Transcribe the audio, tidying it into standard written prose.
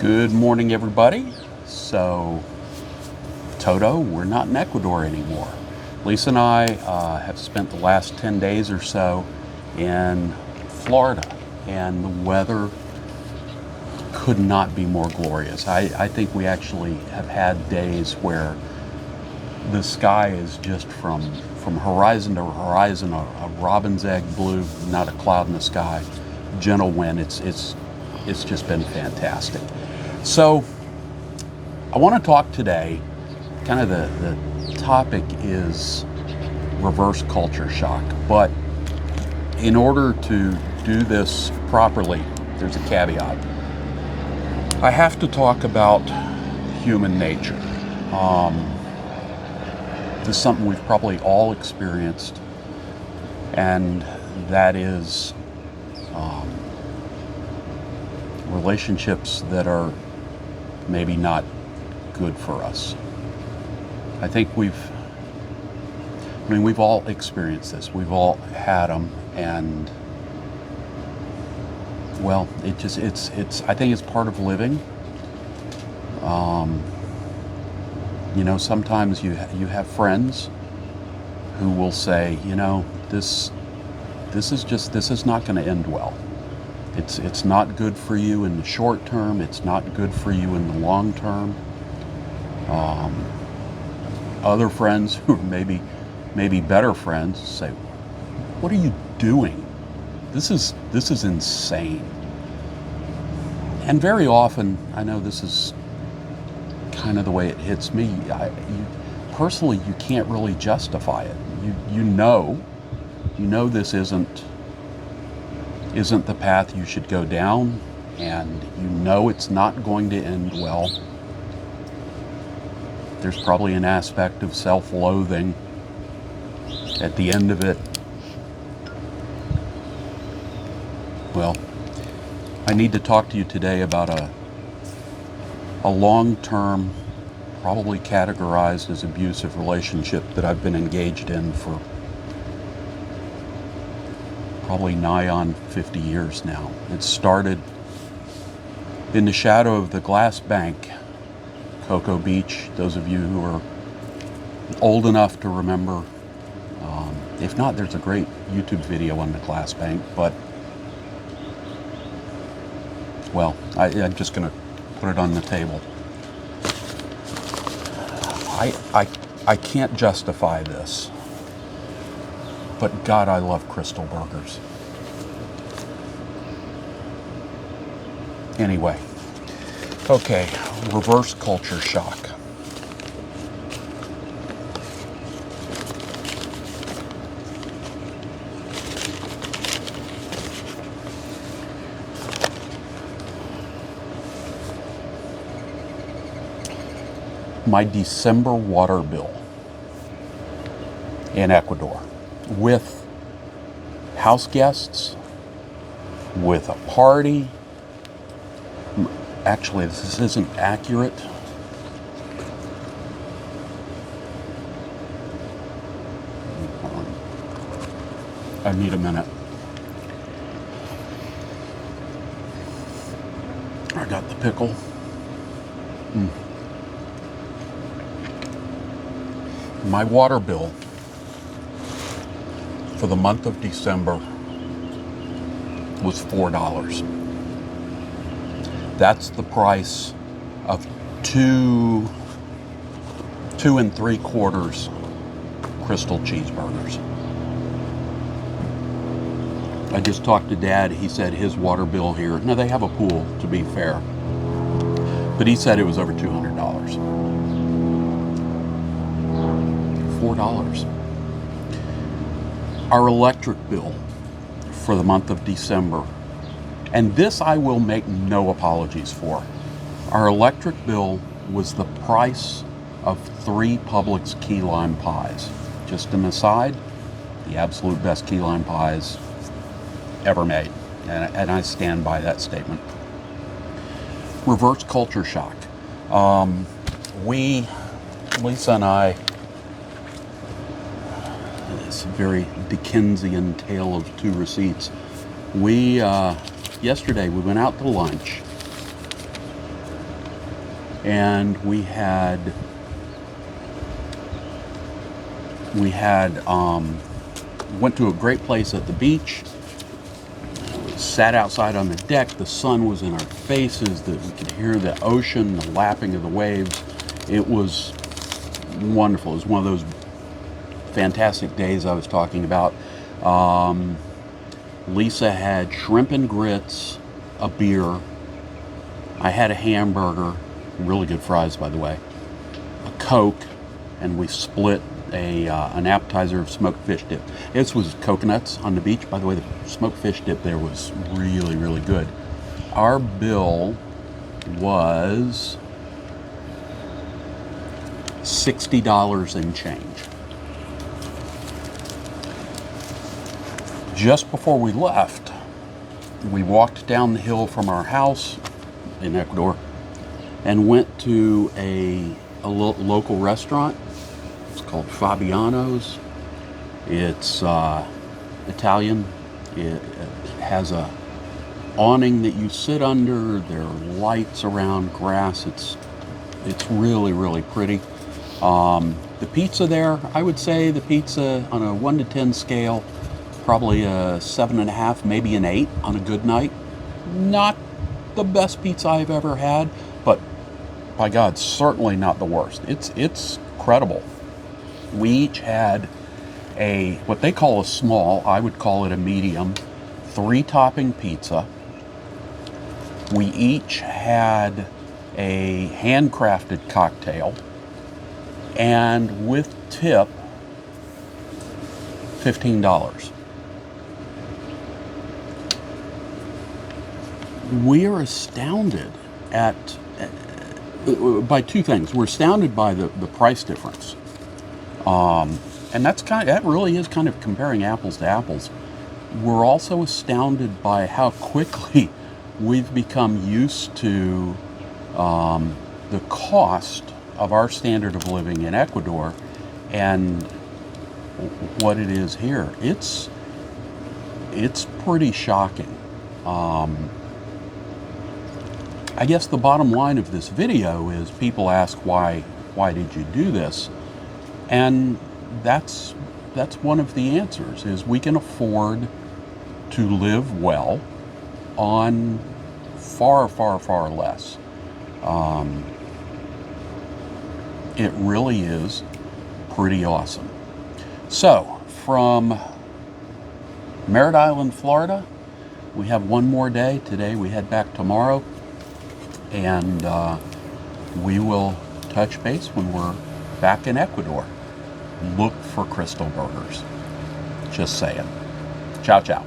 Good morning, everybody. So, Toto, we're not in Ecuador anymore. Lisa and I have spent the last 10 days or so in Florida, and the weather could not be more glorious. I think we actually have had days where the sky is just from horizon to horizon, a robin's egg blue, not a cloud in the sky, gentle wind. It's just been fantastic. So I want to talk today, kind of the topic is reverse culture shock. But in order to do this properly, there's a caveat. I have to talk about human nature. This is something we've probably all experienced, and that is relationships that are maybe not good for us. I think we've all experienced this. We've all had them, and well, it's I think it's part of living. Sometimes you have friends who will say, this is not going to end well. It's not good for you in the short term. It's not good for you in the long term. Other friends who are maybe better friends say, "What are you doing? This is insane." And very often, I know this is kind of the way it hits me. Personally, you can't really justify it. You know this isn't the path you should go down, and it's not going to end well. There's probably an aspect of self-loathing at the end of it. Well, I need to talk to you today about a long-term, probably categorized as abusive relationship that I've been engaged in for probably nigh on 50 years now. It started in the shadow of the glass bank, Cocoa Beach. Those of you who are old enough to remember, if not, there's a great YouTube video on the glass bank, but well, I'm just going to put it on the table. I can't justify this, but God, I love Crystal Burgers. Anyway, okay, reverse culture shock. My December water bill in Ecuador, with house guests, with a party. Actually, this isn't accurate. I need a minute. I got the pickle. My water bill for the month of December was $4. That's the price of two 2 3/4 Crystal cheeseburgers. I just talked to Dad. He said his water bill here, now they have a pool, to be fair, but he said it was over $200. $4. Our electric bill for the month of December, and this I will make no apologies for. Our electric bill was the price of 3 Publix key lime pies. Just an aside, the absolute best key lime pies ever made, and I stand by that statement. Reverse culture shock. Lisa and I, it's a very Dickensian tale of 2 receipts. Yesterday we went out to lunch, and we had went to a great place at the beach. We sat outside on the deck. The sun was in our faces. That we could hear the ocean, the lapping of the waves. It was wonderful. It was one of those fantastic days I was talking about. Lisa had shrimp and grits, a beer. I had a hamburger, really good fries, by the way, a Coke, and we split an appetizer of smoked fish dip. This was coconuts on the beach. By the way, the smoked fish dip there was really, really good. Our bill was $60 and change. Just before we left, we walked down the hill from our house in Ecuador and went to a local restaurant. It's called Fabiano's. It's Italian. It has a awning that you sit under. There are lights around, grass. It's really, really pretty. The pizza there, I would say the pizza on a 1 to 10 scale, probably a 7.5, maybe an 8 on a good night. Not the best pizza I've ever had, but by God, certainly not the worst. It's credible. We each had what they call a small, I would call it a medium, 3-topping pizza. We each had a handcrafted cocktail, and with tip, $15. We are astounded by two things. We're astounded by the price difference. And that really is kind of comparing apples to apples. We're also astounded by how quickly we've become used to the cost of our standard of living in Ecuador and what it is here. It's pretty shocking. I guess the bottom line of this video is people ask why did you do this? And that's one of the answers, is we can afford to live well on far, far, far less. It really is pretty awesome. So, from Merritt Island, Florida, we have one more day. Today we head back tomorrow, and we will touch base when we're back in Ecuador. Look for Crystal Burgers. Just saying. Ciao, ciao.